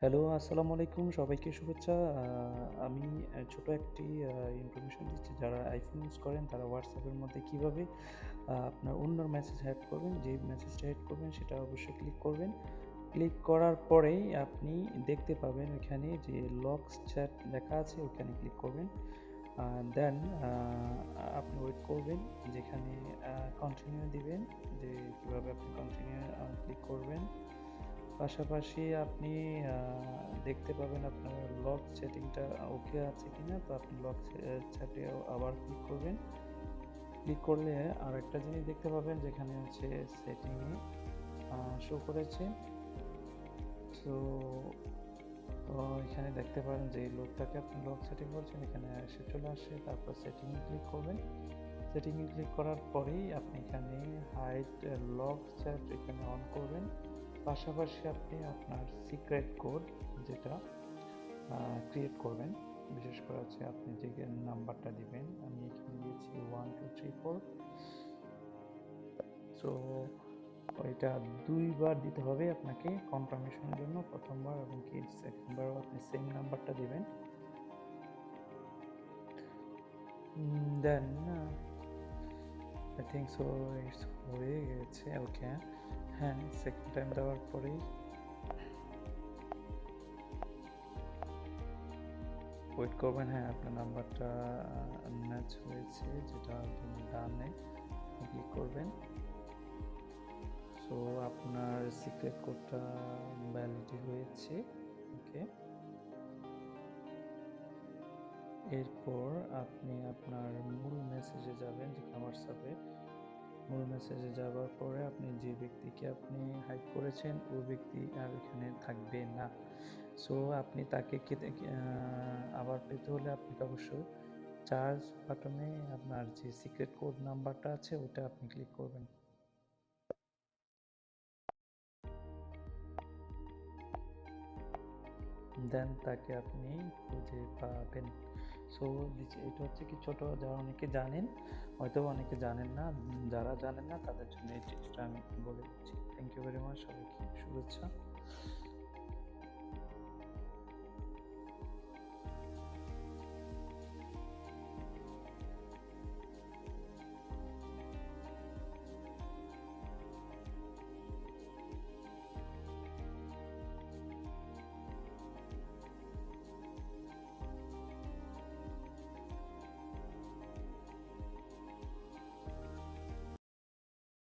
Hello, আসসালামু আলাইকুম। সবাইকে শুভেচ্ছা। আমি ছোট একটি ইনফরমেশন দিচ্ছি। যারা iPhone ইউজ করেন তারা WhatsApp এর মধ্যে কিভাবে আপনার অন্যর মেসেজ হাইড করবেন। যেই মেসেজটা হাইড করবেন সেটা অবশ্যই ক্লিক করবেন। ক্লিক করার পরেই আপনি দেখতে পাবেন ওইখানে যে লকস চ্যাট লেখা আছে ওখানে ক্লিক করবেন। দেন আপনি ওয়েট করবেন যেখানে কন্টিনিউ দিবেন যে কিভাবে আপনি কন্টিনিউ ক্লিক করবেন। পাশাপাশি আপনি আ দেখতে পাবেন আপনার লক সেটিংটা ওকে আছে কিনা। তো আপনি লক চ্যাটেও আবার ক্লিক করবেন। ক্লিক করলে আরেকটা জিনিস দেখতে পাবেন যেখানে হচ্ছে সেটিং এ শো করেছে। সো এখানে দেখতে পারেন যে এই লোকটাকে আপনি লক সেটিং বলছেন এখানে এসে চলে আসে। তারপর সেটিং এ ক্লিক করবেন। সেটিং এ ক্লিক করার পরেই আপনি এখানে হাইড লক চ্যাট এখানে অন করবেন। পাশাপাশি আপনি আপনার সিক্রেট কোড যেটা ক্রিয়েট করবেন। বিশেষ করে হচ্ছে আপনি যে নাম্বারটা দিবেন, আমি এখানে দিয়েছি 1 2 3 4। সো ওইটা ২ বার দিতে হবে আপনাকে কনফার্মেশনের জন্য। ১ম বার এবং কি সেকেন্ড বারও আপনি সেম নাম্বারটা দিবেন। Then I think so it's হয়ে গেছে। ওকে। হ্যাঁ, সেকেন্ড টাইম দেওয়ার পরেই ওয়েট করবেন। হ্যাঁ, আপনার নাম্বারটা ম্যাচ হয়েছে যেটার জন্য ডানে ক্লিক করবেন। সো আপনার সিক্রেট কোডটা ভ্যালিডি হয়েছে। ওকে। এরপর আপনি আপনার মূল মেসেজে যাবেন যেখানে হোয়াটসঅ্যাপে মূল মেসেজে যাওয়ার পরে আপনি যে ব্যক্তিকে আপনি হাইড করেছেন ওই ব্যক্তি আর এখানে থাকবে না। সো আপনি তাকে আবার পেতে হলে আপনাকে অবশ্যই চার্জ বাটনে আপনার যে সিক্রেট কোড নাম্বারটা আছে ওটা আপনি ক্লিক করবেন। দেন তাকে আপনি খুঁজে পাবেন। সো এটা হচ্ছে কি ছোট, যারা অনেকে জানেন, হয়তো অনেকে জানেন না। যারা জানেন না তাদের জন্য এই টিপসটা আমি বলে দিচ্ছি। Thank you very much. সবাইকে শুভেচ্ছা।